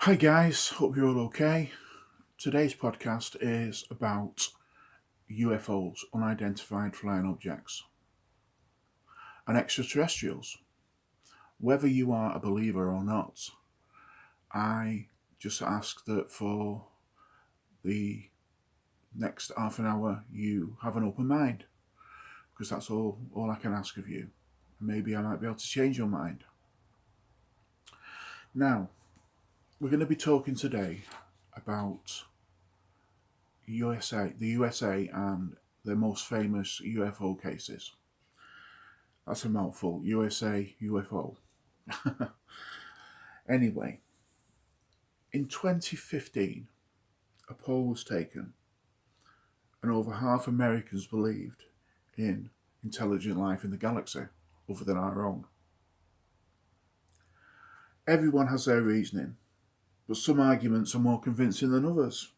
Hi guys, hope you're all okay. Today's podcast is about UFOs, unidentified flying objects, and extraterrestrials. Whether you are a believer or not, I just ask that for the next half an hour you have an open mind, because that's all I can ask of you. Maybe I might be able to change your mind. Now, we're going to be talking today about the USA and the most famous UFO cases. That's a mouthful. USA UFO. Anyway, in 2015, a poll was taken, and over half Americans believed in intelligent life in the galaxy other than our own. Everyone has their reasoning, but some arguments are more convincing than others.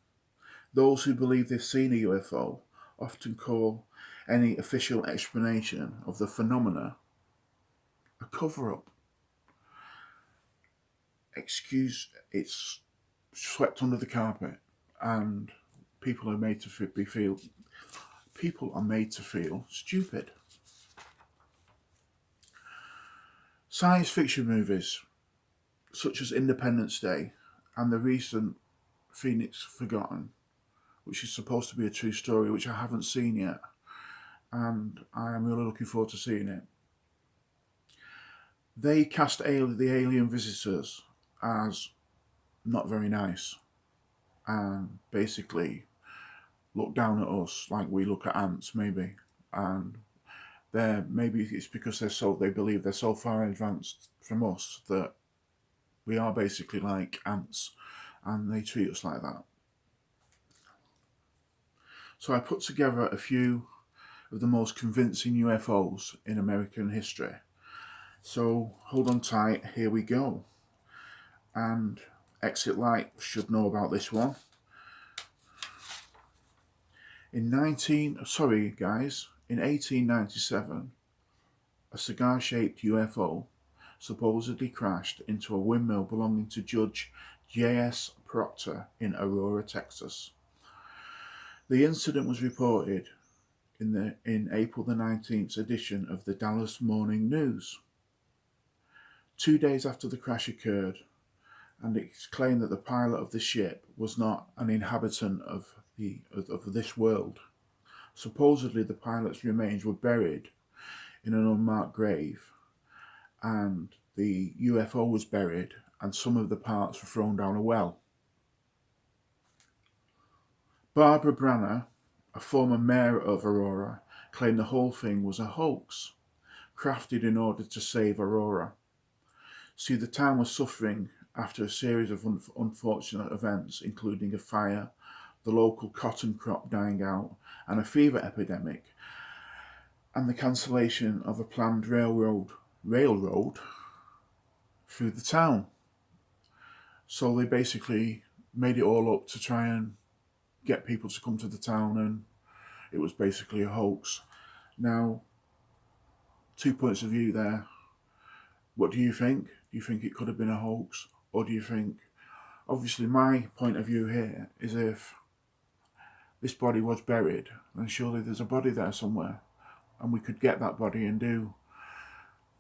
Those who believe they've seen a UFO often call any official explanation of the phenomena a cover up. It's swept under the carpet, and people are made to feel stupid. Science fiction movies such as Independence Day and the recent Phoenix Forgotten, which is supposed to be a true story, which I haven't seen yet, and I am really looking forward to seeing it. They cast the alien visitors as not very nice and basically look down at us like we look at ants, maybe. And maybe it's because they believe they're so far advanced from us that we are basically like ants, and they treat us like that. So I put together a few of the most convincing UFOs in American history. So hold on tight, here we go. And Exit Light should know about this one. In 1897, a cigar-shaped UFO supposedly crashed into a windmill belonging to Judge J.S. Proctor in Aurora, Texas. The incident was reported in April the 19th edition of the Dallas Morning News. 2 days after the crash occurred, and it's claimed that the pilot of the ship was not an inhabitant of this world. Supposedly, the pilot's remains were buried in an unmarked grave, and the UFO was buried, and some of the parts were thrown down a well. Barbara Branner, a former mayor of Aurora, claimed the whole thing was a hoax, crafted in order to save Aurora. See, the town was suffering after a series of unfortunate events, including a fire, the local cotton crop dying out, and a fever epidemic, and the cancellation of a planned railroad through the town. So they basically made it all up to try and get people to come to the town, and it was basically a hoax. Now, 2 points of view there. What do you think? Do you think it could have been a hoax? Or do you think, obviously my point of view here is if this body was buried, then surely there's a body there somewhere, and we could get that body and do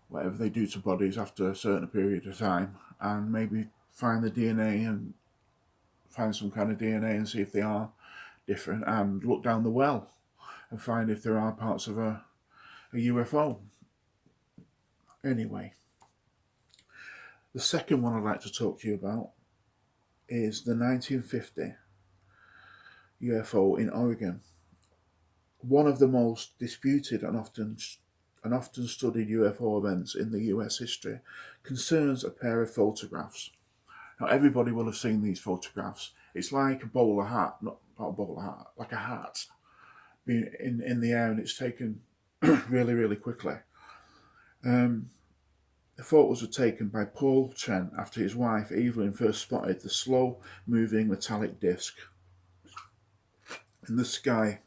whatever they do to bodies after a certain period of time, and maybe find the DNA and find some kind of DNA and see if they are different, and look down the well and find if there are parts of a UFO. Anyway, the second one I'd like to talk to you about is the 1950 UFO in Oregon. One of the most disputed and often studied UFO events in the US history concerns a pair of photographs. Now, everybody will have seen these photographs. It's like a bowler hat, not a bowler hat, like a hat being in the air, and it's taken really, really quickly. The photos were taken by Paul Trent after his wife Evelyn first spotted the slow-moving metallic disc in the sky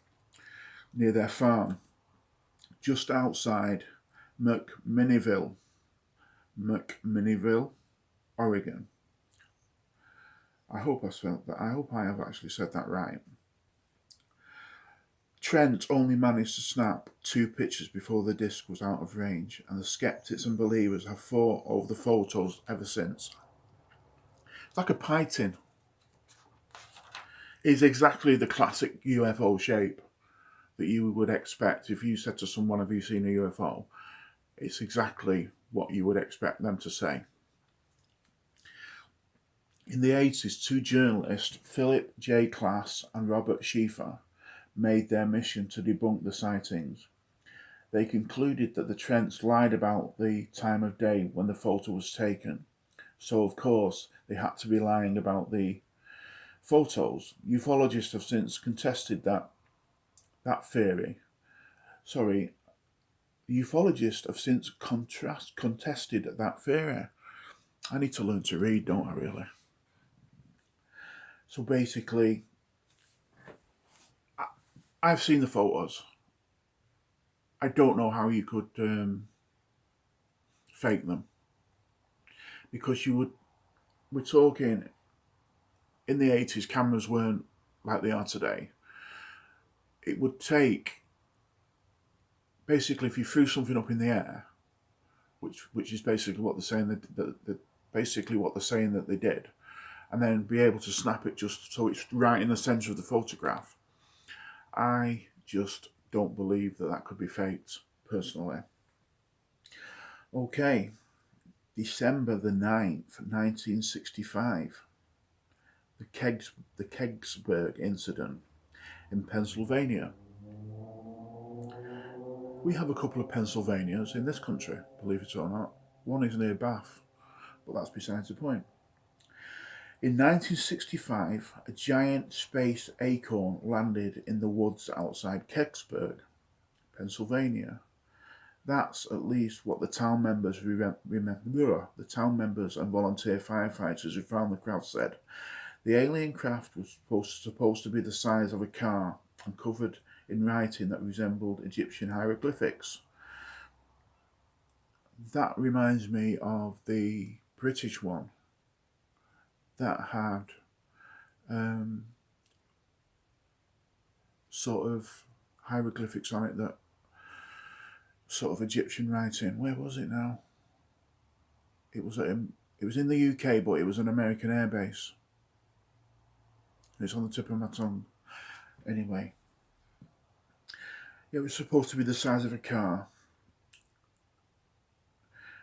near their farm, just outside McMinnville, Oregon. I hope I have actually said that right. Trent only managed to snap 2 pictures before the disc was out of range, and the skeptics and believers have fought over the photos ever since. It's like a pie tin. It's exactly the classic UFO shape that you would expect if you said to someone, "Have you seen a UFO?" It's exactly what you would expect them to say. In the 80s, 2 journalists, Philip J. Klass and Robert Schieffer, made their mission to debunk the sightings. They concluded that the Trents lied about the time of day when the photo was taken. So, of course, they had to be lying about the photos. Ufologists have since contested that theory. Sorry, ufologists have since contested that theory. I need to learn to read, don't I, really? So basically, I've seen the photos. I don't know how you could fake them, because we're talking in the 80s, cameras weren't like they are today. It would take, basically, if you threw something up in the air, which is basically what they're saying that they did, and then be able to snap it just so it's right in the centre of the photograph. I just don't believe that could be faked, personally. Okay, December the 9th, 1965. The Kegsburg incident in Pennsylvania. We have a couple of Pennsylvanias in this country, believe it or not. One is near Bath, but that's besides the point. In 1965, a giant space acorn landed in the woods outside Kecksburg, Pennsylvania. That's at least what the town members the town members and volunteer firefighters who found the craft said. The alien craft was supposed to be the size of a car and covered in writing that resembled Egyptian hieroglyphics. That reminds me of the British one that had sort of hieroglyphics on it, that sort of Egyptian writing. Where was it now? It was in the UK, but it was an American airbase. It's on the tip of my tongue. Anyway, it was supposed to be the size of a car.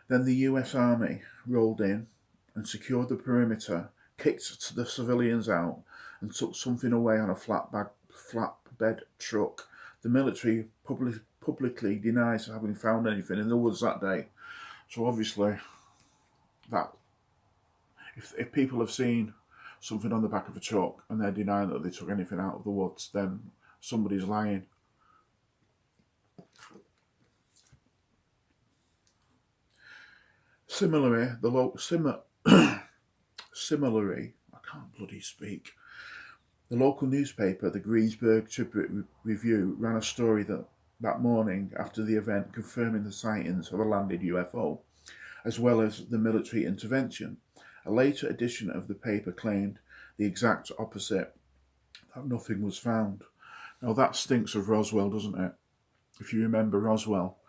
Then the US Army rolled in and secured the perimeter, kicked the civilians out, and took something away on a flatbed truck. The military publicly denies having found anything in the woods that day. So obviously, that if people have seen something on the back of a truck and they're denying that they took anything out of the woods, then somebody's lying. Similarly, I can't bloody speak. The local newspaper, the Greensburg Tribune Review, ran a story that morning after the event confirming the sightings of a landed UFO, as well as the military intervention. A later edition of the paper claimed the exact opposite, that nothing was found. Now that stinks of Roswell, doesn't it? If you remember Roswell,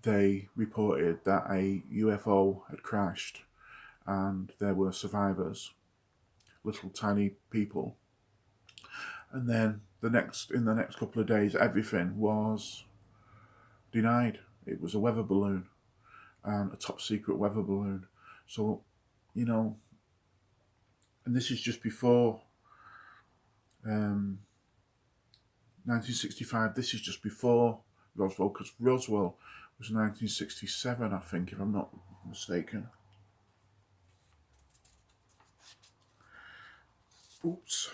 they reported that a UFO had crashed and there were survivors, little tiny people. And then in the next couple of days, everything was denied. It was a weather balloon, and a top secret weather balloon. So, and this is just before 1965. This is just before Roswell, because Roswell was 1967, I think, if I'm not mistaken. Oops.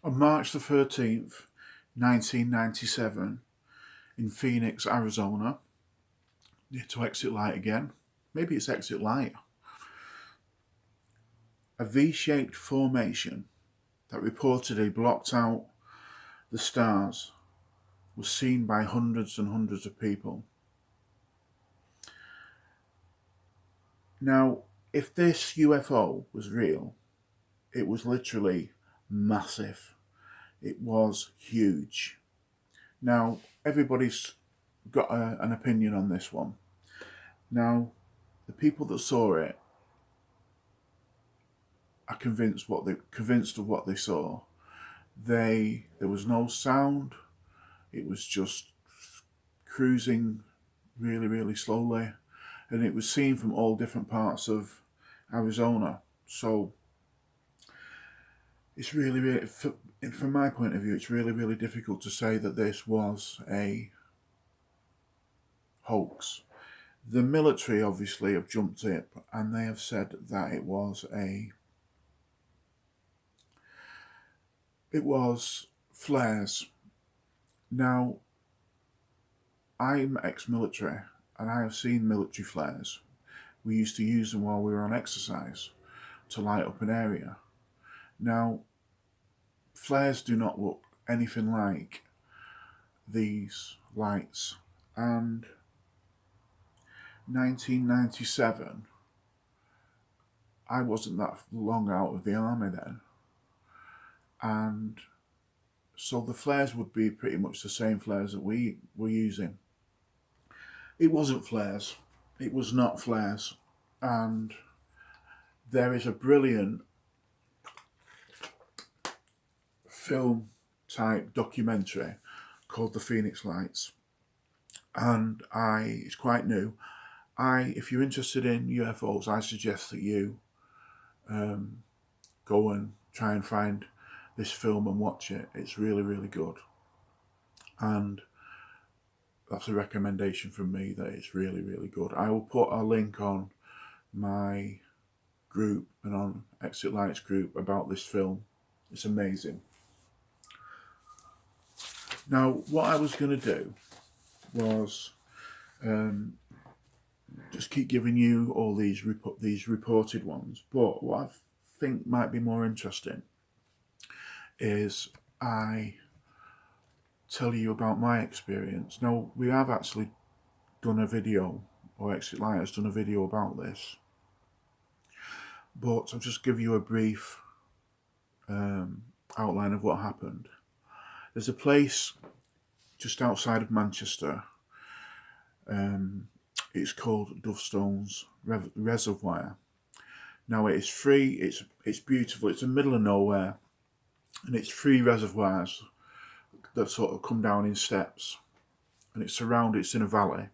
On March the 13th, 1997, in Phoenix, Arizona, near to Exit Light again. Maybe it's Exit Light. A V-shaped formation that reportedly blocked out the stars was seen by hundreds and hundreds of people. Now, if this UFO was real, It was literally massive. It was huge. Now, everybody's got an opinion on this one. Now, the people that saw it are convinced of what they saw. There was no sound. It was just cruising really, really slowly, and it was seen from all different parts of Arizona. So it's really, really, from my point of view, it's really, really difficult to say that this was a hoax. The military obviously have jumped it, and they have said that it was flares. Now, I'm ex-military, and I have seen military flares. We used to use them while we were on exercise to light up an area. Now, flares do not look anything like these lights. And 1997, I wasn't that long out of the army then. And so the flares would be pretty much the same flares that we were using. It wasn't flares. It was not flares. And there is a brilliant film type documentary called The Phoenix Lights. And it's quite new. If you're interested in UFOs, I suggest that you go and try and find this film and watch it. It's really, really good. And that's a recommendation from me, that it's really, really good. I will put a link on my group and on Exit Lights group about this film. It's amazing. Now, what I was going to do was just keep giving you all these reported ones, but what I think might be more interesting is I tell you about my experience. Now, we have actually done a video, or Exit Light has done a video about this, but I'll just give you a brief outline of what happened. There's a place just outside of Manchester. It's called Dovestones Reservoir. Now, it is free. It's beautiful. It's in the middle of nowhere, and it's 3 reservoirs that sort of come down in steps, and it's in a valley.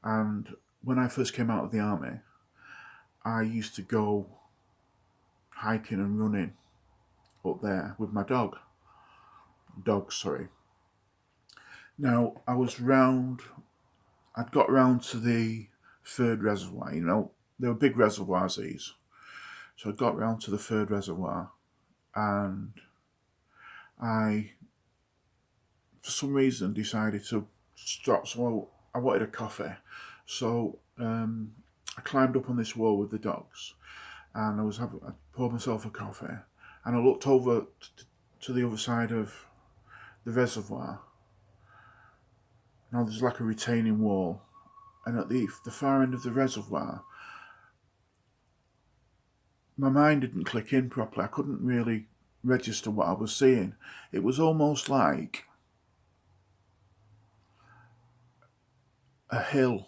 And when I first came out of the army, I used to go hiking and running up there with my dogs. Now, I'd got round to the 3rd reservoir. They were big reservoirs, these. So I got round to the 3rd reservoir, and I, for some reason, decided to stop. So I wanted a coffee. So I climbed up on this wall with the dogs, and I poured myself a coffee, and I looked over to the other side of the reservoir. Now, there's like a retaining wall, and at the far end of the reservoir, my mind didn't click in properly. I couldn't really register what I was seeing. It was almost like a hill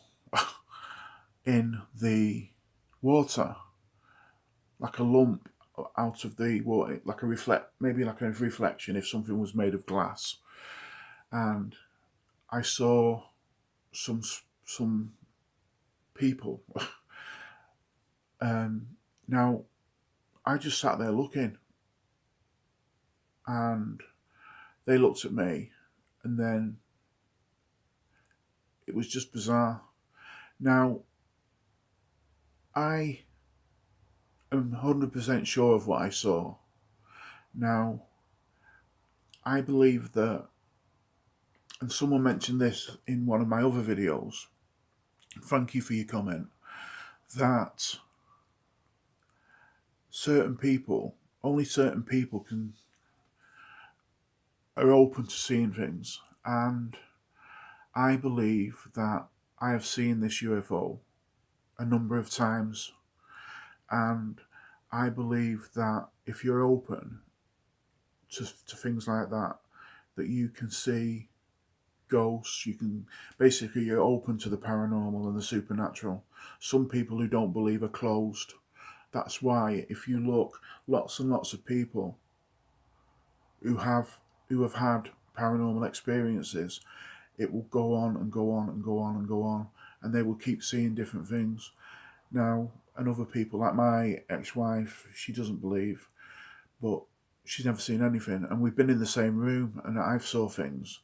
in the water, like a lump out of the water, like a reflection if something was made of glass. And I saw some people. Now, I just sat there looking, and they looked at me, and then it was just bizarre. Now, I am 100% sure of what I saw. Now, I believe that, and someone mentioned this in one of my other videos, thank you for your comment, that only certain people are open to seeing things. And I believe that I have seen this UFO a number of times, and I believe that if you're open to things like that, that you can see ghosts, you're open to the paranormal and the supernatural. Some people who don't believe are closed. That's why if you look, lots and lots of people who have had paranormal experiences, it will go on and go on and go on and go on, and they will keep seeing different things. Now, and other people, like my ex-wife, she doesn't believe, but she's never seen anything, and we've been in the same room, and I've saw things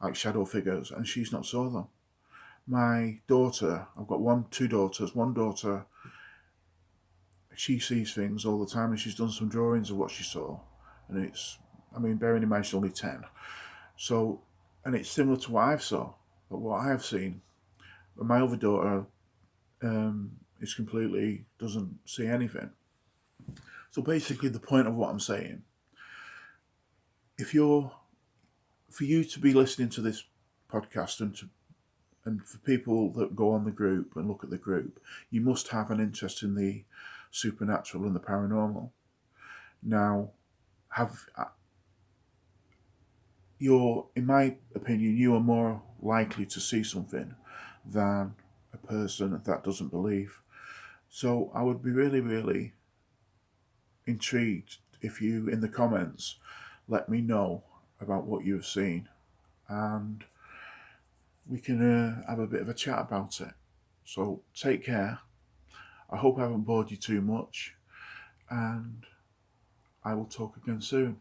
like shadow figures, and she's not saw them. My daughter, I've got two daughters. One daughter, she sees things all the time, and she's done some drawings of what she saw, and bearing in mind she's only 10, so, and it's similar to what I've saw, but what I have seen. And my other daughter is completely doesn't see anything. So basically, the point of what I'm saying, for you to be listening to this podcast and for people that go on the group and look at the group, you must have an interest in the supernatural and the paranormal. Now, in my opinion, you are more likely to see something than a person that doesn't believe. So I would be really, really intrigued if you, in the comments, let me know about what you've seen, and we can have a bit of a chat about it. So take care. I hope I haven't bored you too much, and I will talk again soon.